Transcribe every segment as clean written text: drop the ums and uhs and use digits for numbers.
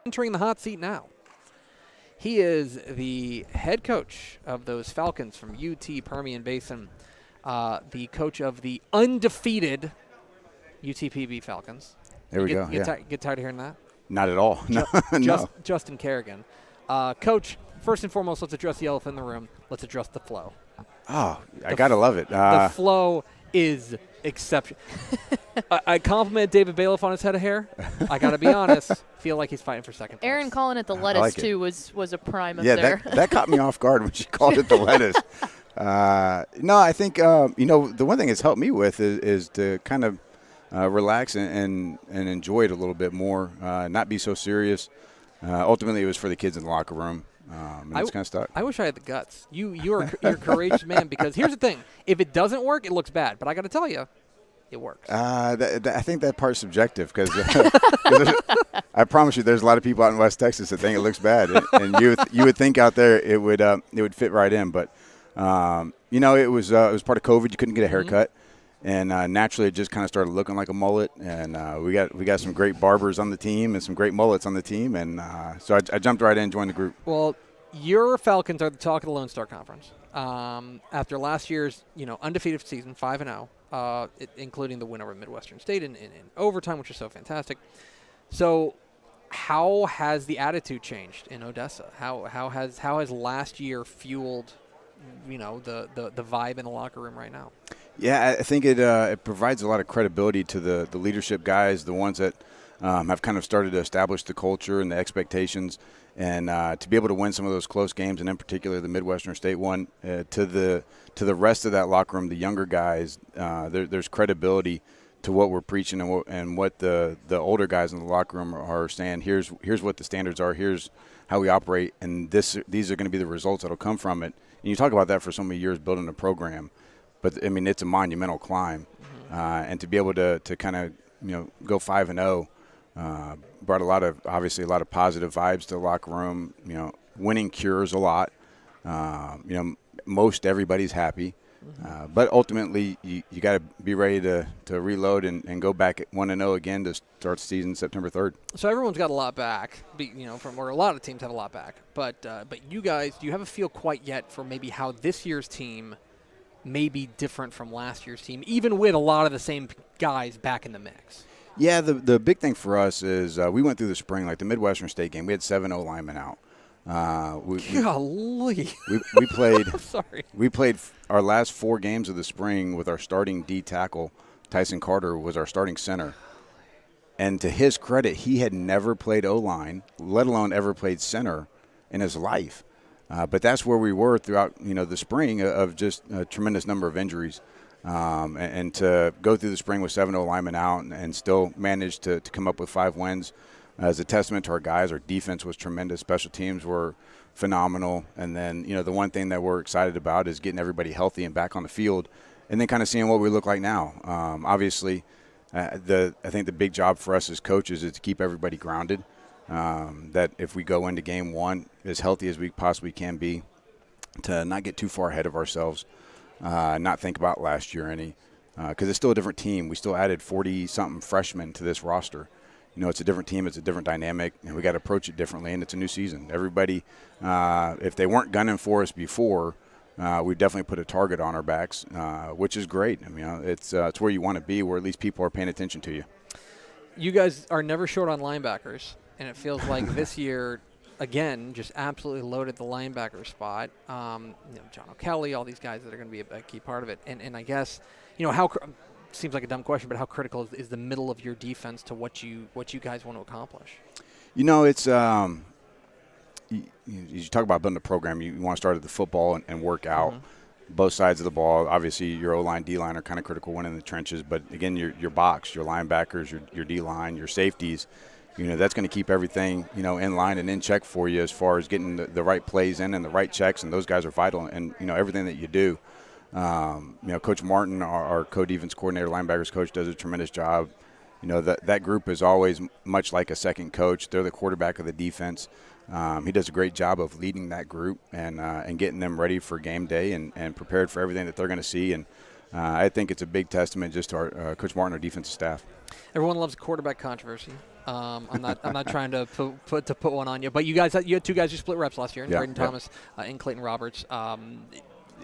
Entering the hot seat now. He is the head coach of those Falcons from UT-Permian Basin, the coach of the undefeated UT-PB Falcons. There we go. Get tired of hearing that? Not at all. No. Justin Carrigan. Coach, first and foremost, let's address the elephant in the room. Let's address the flow. Oh, I got to love it. The flow is exceptional. I complimented David Bailiff on his head of hair. I got to be honest. Feel like he's fighting for second place. Aaron calling it the lettuce, like too, was a prime up there. Yeah, that caught me off guard when she called it the lettuce. No, I think, the one thing it's helped me with is to kind of relax and enjoy it a little bit more, not be so serious. Ultimately, it was for the kids in the locker room. It's kind of stuck. I wish I had the guts. You're a courageous man, because here's the thing. If it doesn't work, it looks bad. But I got to tell you, it works. I think that part's subjective, because I promise you there's a lot of people out in West Texas that think it looks bad. And you would think out there it would fit right in. But, it was part of COVID. You couldn't get a haircut. And naturally, it just kind of started looking like a mullet. And we got some great barbers on the team and some great mullets on the team. And so I jumped right in, joined the group. Well, your Falcons are the talk of the Lone Star Conference. After last year's undefeated season, 5-0, including the win over Midwestern State in overtime, which was so fantastic. So how has the attitude changed in Odessa? How has last year fueled the vibe in the locker room right now? Yeah, I think it provides a lot of credibility to the leadership guys, the ones that have kind of started to establish the culture and the expectations, and to be able to win some of those close games, and in particular the Midwestern State one, to the rest of that locker room, the younger guys, there's credibility to what we're preaching and what the older guys in the locker room are saying. Here's what the standards are. Here's how we operate, and these are going to be the results that'll come from it. And you talk about that for so many years building a program. But, I mean, it's a monumental climb. And to be able to kind of, go 5-0 brought obviously a lot of positive vibes to the locker room. Winning cures a lot. Most everybody's happy. But ultimately, you got to be ready to reload and go back at 1-0 again to start the season September 3rd. So everyone's got a lot back, or a lot of teams have a lot back. But you guys, do you have a feel quite yet for maybe how this year's team may be different from last year's team, even with a lot of the same guys back in the mix? Yeah, the big thing for us is we went through the spring, like the Midwestern State game. We had 7 linemen out. Golly. We played. I'm sorry. We played our last 4 games of the spring with our starting D tackle. Tyson Carter was our starting center. And to his credit, he had never played O-line, let alone ever played center in his life. But that's where we were throughout, the spring of just a tremendous number of injuries. And to go through the spring with 7 linemen out and still manage to come up with 5 wins is a testament to our guys. Our defense was tremendous. Special teams were phenomenal. And then, the one thing that we're excited about is getting everybody healthy and back on the field and then kind of seeing what we look like now. Obviously, I think the big job for us as coaches is to keep everybody grounded. That if we go into game 1 as healthy as we possibly can be, to not get too far ahead of ourselves, not think about last year any, because it's still a different team. We still added 40-something freshmen to this roster. It's a different team, it's a different dynamic, and we got to approach it differently, and it's a new season. Everybody, if they weren't gunning for us before, we definitely put a target on our backs, which is great. I mean, it's where you want to be, where at least people are paying attention to you. You guys are never short on linebackers. And it feels like this year, again, just absolutely loaded the linebacker spot. John O'Kelly, all these guys that are going to be a key part of it. And I guess, how seems like a dumb question, but how critical is the middle of your defense to what you guys want to accomplish? It's you talk about building a program. You want to start at the football and work out both sides of the ball. Obviously, your O-line, D-line are kind of critical when in the trenches. But, again, your box, your linebackers, your D-line, your safeties, that's going to keep everything, in line and in check for you as far as getting the right plays in and the right checks, and those guys are vital. And, everything that you do. Coach Martin, our co-defense coordinator, linebackers coach, does a tremendous job. That group is always much like a second coach. They're the quarterback of the defense. He does a great job of leading that group and getting them ready for game day and prepared for everything that they're going to see. And I think it's a big testament just to our Coach Martin, our defensive staff. Everyone loves quarterback controversy. I'm not trying to put one on you, but you had 2 guys who split reps last year, Braden Thomas and Clayton Roberts.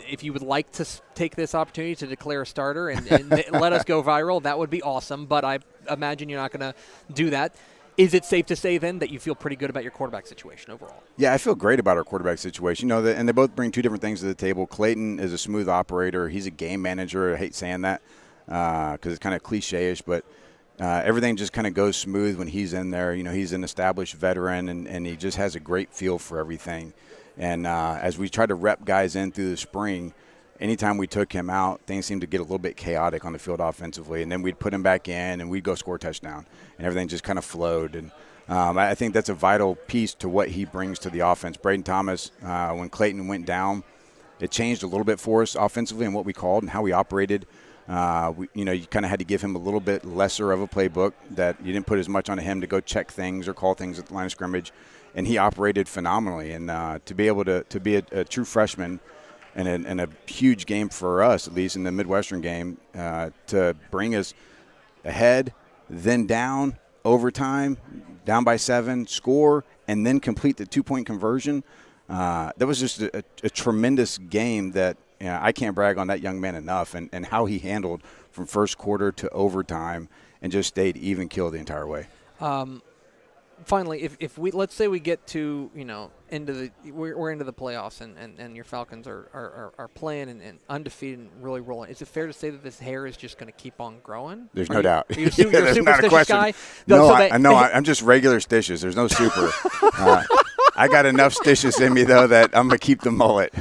If you would like to take this opportunity to declare a starter and let us go viral, that would be awesome. But I imagine you're not going to do that. Is it safe to say then that you feel pretty good about your quarterback situation overall? Yeah, I feel great about our quarterback situation. And they both bring 2 different things to the table. Clayton is a smooth operator. He's a game manager. I hate saying that because it's kind of cliche-ish, but everything just kind of goes smooth when he's in there. He's an established veteran, and he just has a great feel for everything. And as we tried to rep guys in through the spring, anytime we took him out, things seemed to get a little bit chaotic on the field offensively. And then we'd put him back in, and we'd go score a touchdown. And everything just kind of flowed. And I think that's a vital piece to what he brings to the offense. Braden Thomas, when Clayton went down, it changed a little bit for us offensively and what we called and how we operated. You kind of had to give him a little bit lesser of a playbook, that you didn't put as much on him to go check things or call things at the line of scrimmage. And he operated phenomenally. And to be able to be a true freshman and a huge game for us, at least in the Midwestern game, to bring us ahead, then down, overtime, down by 7, score, and then complete the 2-point conversion. That was just a tremendous game that I can't brag on that young man enough, and how he handled from first quarter to overtime and just stayed even keel the entire way. Finally, if we let's say we get to we're into the playoffs and your Falcons are playing and undefeated and really rolling, is it fair to say that this hair is just going to keep on growing? There's no doubt. You're a superstitious guy? No, I'm just regular stitches. There's no super. I got enough stitches in me though that I'm gonna keep the mullet.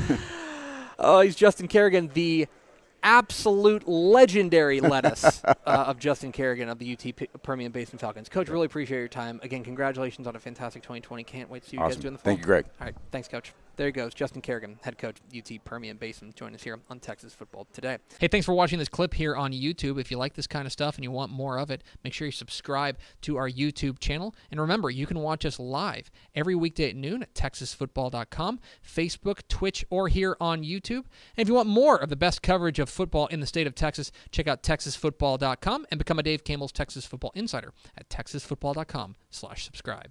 Oh, he's Justin Carrigan, the absolute legendary lettuce of Justin Carrigan of the UT-Permian Basin Falcons. Coach, really appreciate your time. Again, congratulations on a fantastic 2020. Can't wait to see you guys doing the fall. Thank you, Greg. All right, thanks, Coach. There he goes, Justin Carrigan, head coach, UT-Permian Basin, join us here on Texas Football Today. Hey, thanks for watching this clip here on YouTube. If you like this kind of stuff and you want more of it, make sure you subscribe to our YouTube channel. And remember, you can watch us live every weekday at noon at TexasFootball.com, Facebook, Twitch, or here on YouTube. And if you want more of the best coverage of football in the state of Texas, check out TexasFootball.com and become a Dave Campbell's Texas Football Insider at TexasFootball.com/subscribe.